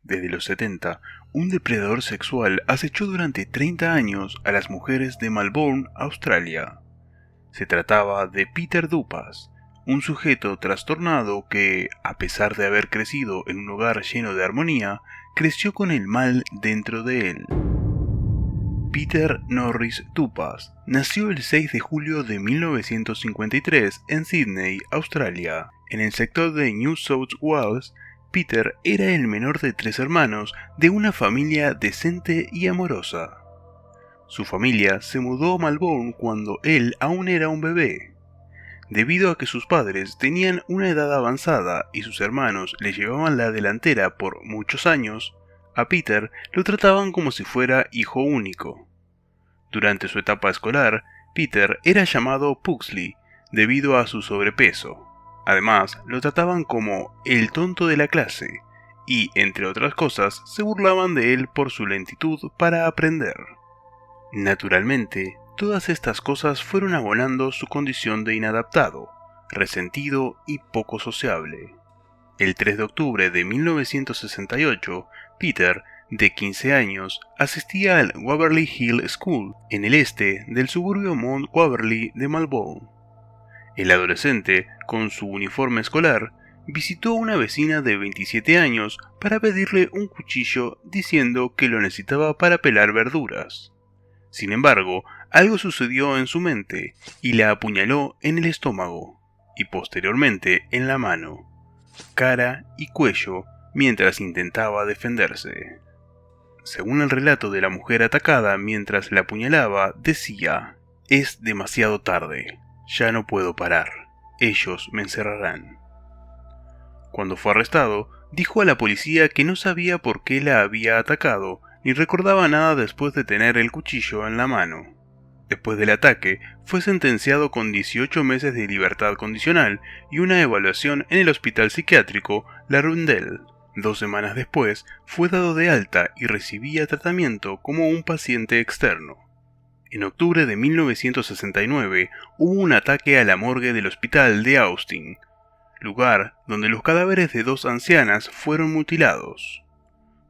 Desde los 70, un depredador sexual acechó durante 30 años a las mujeres de Melbourne, Australia. Se trataba de Peter Dupas, un sujeto trastornado que, a pesar de haber crecido en un hogar lleno de armonía, creció con el mal dentro de él. Peter Norris Dupas nació el 6 de julio de 1953 en Sydney, Australia. En el sector de New South Wales, Peter era el menor de 3 hermanos de una familia decente y amorosa. Su familia se mudó a Melbourne cuando él aún era un bebé. Debido a que sus padres tenían una edad avanzada y sus hermanos le llevaban la delantera por muchos años, a Peter lo trataban como si fuera hijo único. Durante su etapa escolar, Peter era llamado Pugsley debido a su sobrepeso. Además, lo trataban como el tonto de la clase y, entre otras cosas, se burlaban de él por su lentitud para aprender. Naturalmente, todas estas cosas fueron abonando su condición de inadaptado, resentido y poco sociable. El 3 de octubre de 1968, Peter, de 15 años, asistía al Waverley Hill School, en el este del suburbio Mount Waverley de Melbourne. El adolescente, con su uniforme escolar, visitó a una vecina de 27 años para pedirle un cuchillo diciendo que lo necesitaba para pelar verduras. Sin embargo, algo sucedió en su mente y la apuñaló en el estómago y posteriormente en la mano, cara y cuello mientras intentaba defenderse. Según el relato de la mujer atacada mientras la apuñalaba, decía: «Es demasiado tarde, ya no puedo parar, ellos me encerrarán». Cuando fue arrestado, dijo a la policía que no sabía por qué la había atacado, ni recordaba nada después de tener el cuchillo en la mano. Después del ataque, fue sentenciado con 18 meses de libertad condicional y una evaluación en el hospital psiquiátrico La Rundelle. 2 semanas después, fue dado de alta y recibía tratamiento como un paciente externo. En octubre de 1969, hubo un ataque a la morgue del hospital de Austin, lugar donde los cadáveres de 2 ancianas fueron mutilados.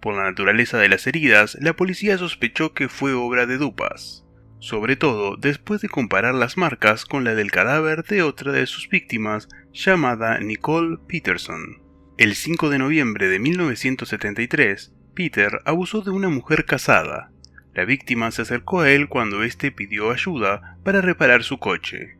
Por la naturaleza de las heridas, la policía sospechó que fue obra de Dupas, sobre todo después de comparar las marcas con la del cadáver de otra de sus víctimas, llamada Nicole Peterson. El 5 de noviembre de 1973, Peter abusó de una mujer casada. La víctima se acercó a él cuando éste pidió ayuda para reparar su coche.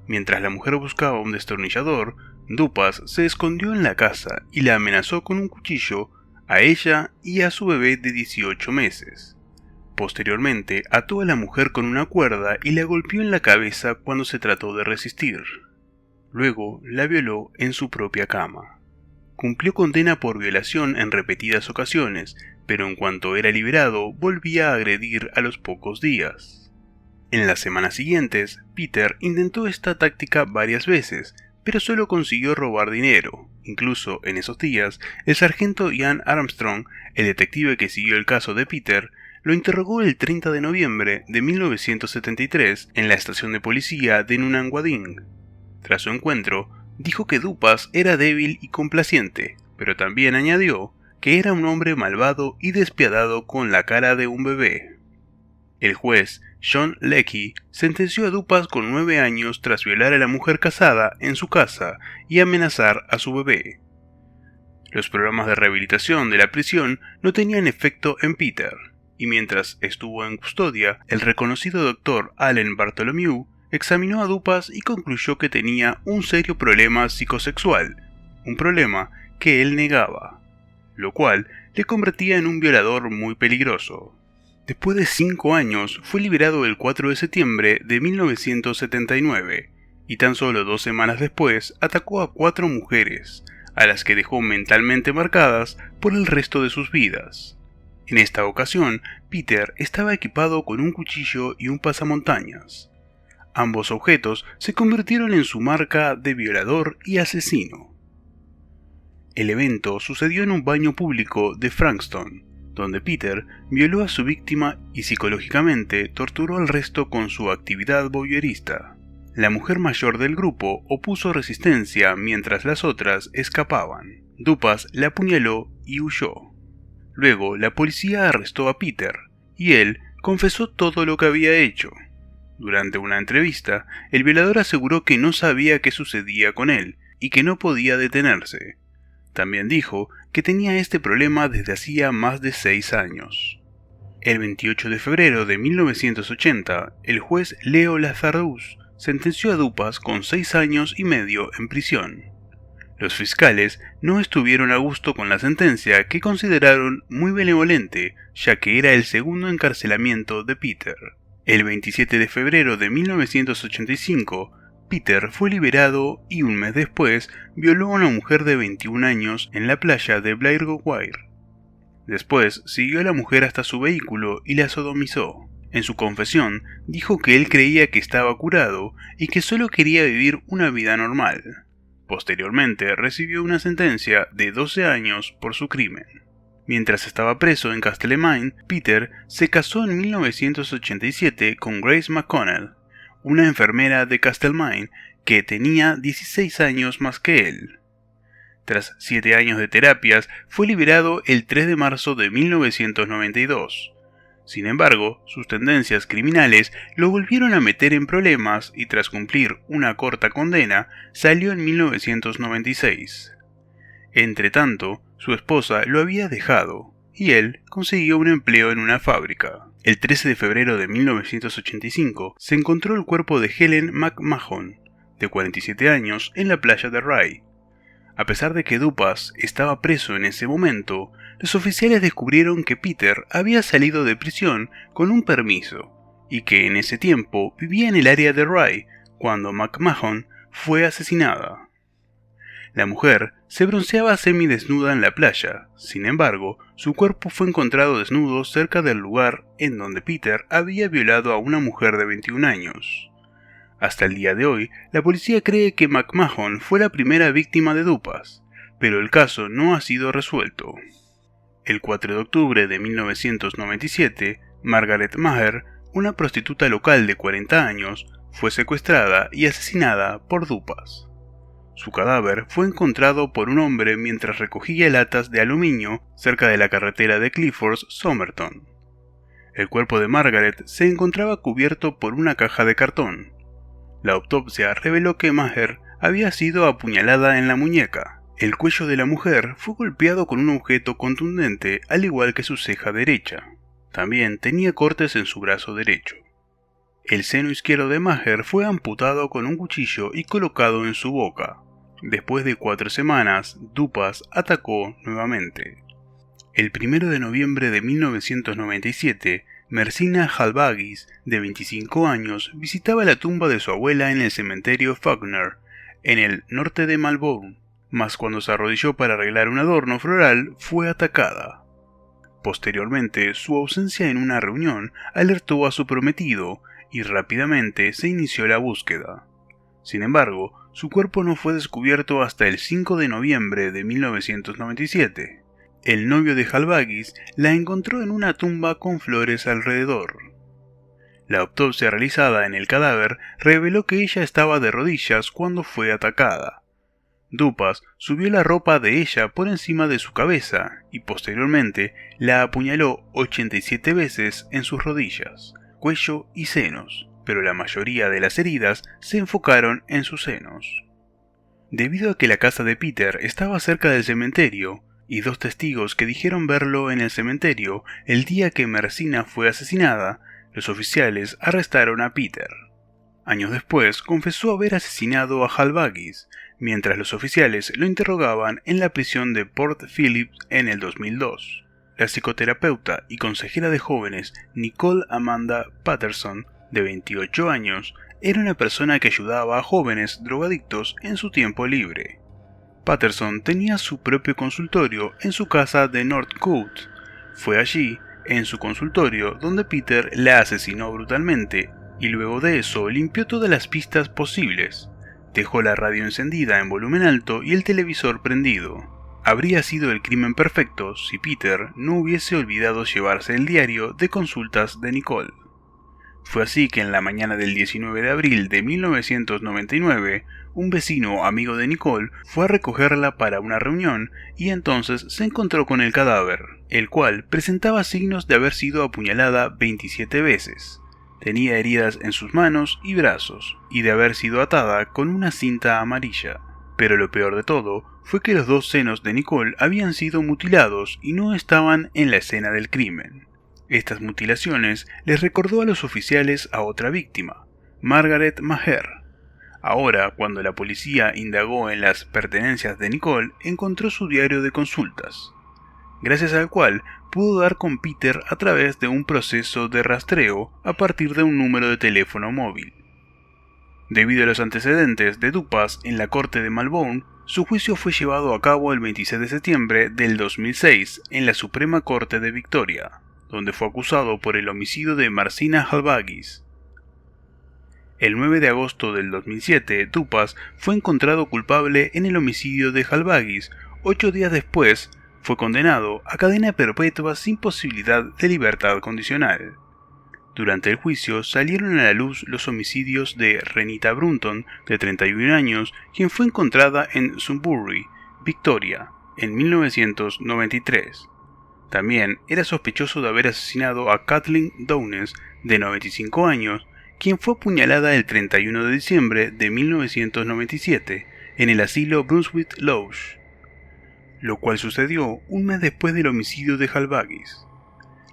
Mientras la mujer buscaba un destornillador, Dupas se escondió en la casa y la amenazó con un cuchillo a ella y a su bebé de 18 meses. Posteriormente, ató a la mujer con una cuerda y la golpeó en la cabeza cuando se trató de resistir. Luego la violó en su propia cama. Cumplió condena por violación en repetidas ocasiones, pero en cuanto era liberado volvía a agredir a los pocos días. En las semanas siguientes, Peter intentó esta táctica varias veces, pero solo consiguió robar dinero. Incluso en esos días, el sargento Ian Armstrong, el detective que siguió el caso de Peter, lo interrogó el 30 de noviembre de 1973 en la estación de policía de Nunanguading. Tras su encuentro, dijo que Dupas era débil y complaciente, pero también añadió que era un hombre malvado y despiadado con la cara de un bebé. El juez, John Leckie, sentenció a Dupas con 9 años tras violar a la mujer casada en su casa y amenazar a su bebé. Los programas de rehabilitación de la prisión no tenían efecto en Peter, y mientras estuvo en custodia, el reconocido doctor Allen Bartholomew examinó a Dupas y concluyó que tenía un serio problema psicosexual, un problema que él negaba, lo cual le convertía en un violador muy peligroso. Después de 5 años, fue liberado el 4 de septiembre de 1979, y tan solo 2 semanas después atacó a 4 mujeres, a las que dejó mentalmente marcadas por el resto de sus vidas. En esta ocasión, Peter estaba equipado con un cuchillo y un pasamontañas. Ambos objetos se convirtieron en su marca de violador y asesino. El evento sucedió en un baño público de Frankston, donde Peter violó a su víctima y psicológicamente torturó al resto con su actividad voyeurista. La mujer mayor del grupo opuso resistencia mientras las otras escapaban. Dupas la apuñaló y huyó. Luego, la policía arrestó a Peter, y él confesó todo lo que había hecho. Durante una entrevista, el violador aseguró que no sabía qué sucedía con él y que no podía detenerse. También dijo que tenía este problema desde hacía más de 6 años. El 28 de febrero de 1980, el juez Leo Lazarus sentenció a Dupas con 6 años y medio en prisión. Los fiscales no estuvieron a gusto con la sentencia, que consideraron muy benevolente, ya que era el segundo encarcelamiento de Peter. El 27 de febrero de 1985, Peter fue liberado y un mes después violó a una mujer de 21 años en la playa de Blairgowrie. Después siguió a la mujer hasta su vehículo y la sodomizó. En su confesión dijo que él creía que estaba curado y que solo quería vivir una vida normal. Posteriormente recibió una sentencia de 12 años por su crimen. Mientras estaba preso en Castlemaine, Peter se casó en 1987 con Grace McConnell, una enfermera de Castlemaine que tenía 16 años más que él. Tras 7 años de terapias, fue liberado el 3 de marzo de 1992. Sin embargo, sus tendencias criminales lo volvieron a meter en problemas y tras cumplir una corta condena, salió en 1996. Entretanto, su esposa lo había dejado, y él consiguió un empleo en una fábrica. El 13 de febrero de 1985 se encontró el cuerpo de Helen McMahon, de 47 años, en la playa de Rye. A pesar de que Dupas estaba preso en ese momento, los oficiales descubrieron que Peter había salido de prisión con un permiso, y que en ese tiempo vivía en el área de Rye cuando McMahon fue asesinada. La mujer se bronceaba semidesnuda en la playa. Sin embargo, su cuerpo fue encontrado desnudo cerca del lugar en donde Peter había violado a una mujer de 21 años. Hasta el día de hoy, la policía cree que McMahon fue la primera víctima de Dupas, pero el caso no ha sido resuelto. El 4 de octubre de 1997, Margaret Maher, una prostituta local de 40 años, fue secuestrada y asesinada por Dupas. Su cadáver fue encontrado por un hombre mientras recogía latas de aluminio cerca de la carretera de Clifford-Somerton. El cuerpo de Margaret se encontraba cubierto por una caja de cartón. La autopsia reveló que Maher había sido apuñalada en la muñeca. El cuello de la mujer fue golpeado con un objeto contundente, al igual que su ceja derecha. También tenía cortes en su brazo derecho. El seno izquierdo de Maher fue amputado con un cuchillo y colocado en su boca. Después de 4 semanas, Dupas atacó nuevamente. El 1 de noviembre de 1997, Mersina Halvagis, de 25 años, visitaba la tumba de su abuela en el cementerio Faulkner, en el norte de Malvern, mas cuando se arrodilló para arreglar un adorno floral, fue atacada. Posteriormente, su ausencia en una reunión alertó a su prometido, y rápidamente se inició la búsqueda. Sin embargo, su cuerpo no fue descubierto hasta el 5 de noviembre de 1997. El novio de Halvagis la encontró en una tumba con flores alrededor. La autopsia realizada en el cadáver reveló que ella estaba de rodillas cuando fue atacada. Dupas subió la ropa de ella por encima de su cabeza y posteriormente la apuñaló 87 veces en sus rodillas, cuello y senos, pero la mayoría de las heridas se enfocaron en sus senos. Debido a que la casa de Peter estaba cerca del cementerio, y 2 testigos que dijeron verlo en el cementerio el día que Mersina fue asesinada, los oficiales arrestaron a Peter. Años después confesó haber asesinado a Halvagis, mientras los oficiales lo interrogaban en la prisión de Port Phillip en el 2002. La psicoterapeuta y consejera de jóvenes Nicole Amanda Patterson, de 28 años, era una persona que ayudaba a jóvenes drogadictos en su tiempo libre. Patterson tenía su propio consultorio en su casa de Northcote. Fue allí, en su consultorio, donde Peter la asesinó brutalmente, y luego de eso limpió todas las pistas posibles. Dejó la radio encendida en volumen alto y el televisor prendido. Habría sido el crimen perfecto si Peter no hubiese olvidado llevarse el diario de consultas de Nicole. Fue así que en la mañana del 19 de abril de 1999, un vecino amigo de Nicole fue a recogerla para una reunión y entonces se encontró con el cadáver, el cual presentaba signos de haber sido apuñalada 27 veces. Tenía heridas en sus manos y brazos, y de haber sido atada con una cinta amarilla. Pero lo peor de todo fue que los dos senos de Nicole habían sido mutilados y no estaban en la escena del crimen. Estas mutilaciones les recordó a los oficiales a otra víctima, Margaret Maher. Ahora, cuando la policía indagó en las pertenencias de Nicole, encontró su diario de consultas, gracias al cual pudo dar con Peter a través de un proceso de rastreo a partir de un número de teléfono móvil. Debido a los antecedentes de Dupas en la corte de Malbone, su juicio fue llevado a cabo el 26 de septiembre del 2006 en la Suprema Corte de Victoria, donde fue acusado por el homicidio de Marcina Halbagis. El 9 de agosto del 2007, Dupas fue encontrado culpable en el homicidio de Halbagis. 8 días después, fue condenado a cadena perpetua sin posibilidad de libertad condicional. Durante el juicio salieron a la luz los homicidios de Renita Brunton, de 31 años, quien fue encontrada en Sunbury, Victoria, en 1993. También era sospechoso de haber asesinado a Kathleen Downes, de 95 años, quien fue apuñalada el 31 de diciembre de 1997 en el asilo Brunswick Lodge, lo cual sucedió un mes después del homicidio de Halbagis.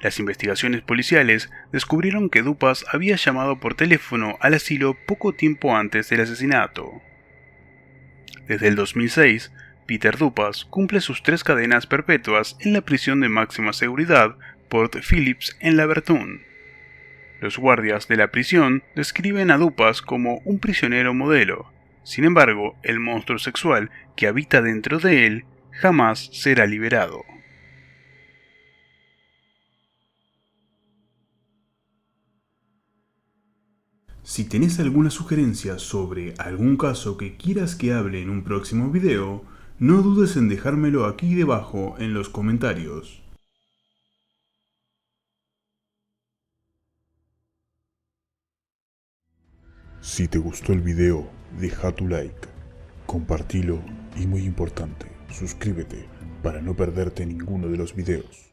Las investigaciones policiales descubrieron que Dupas había llamado por teléfono al asilo poco tiempo antes del asesinato. Desde el 2006, Peter Dupas cumple sus 3 cadenas perpetuas en la prisión de máxima seguridad Port Phillips en Laverton. Los guardias de la prisión describen a Dupas como un prisionero modelo. Sin embargo, el monstruo sexual que habita dentro de él jamás será liberado. Si tenés alguna sugerencia sobre algún caso que quieras que hable en un próximo video, no dudes en dejármelo aquí debajo en los comentarios. Si te gustó el video, deja tu like, compartilo y muy importante, suscríbete para no perderte ninguno de los videos.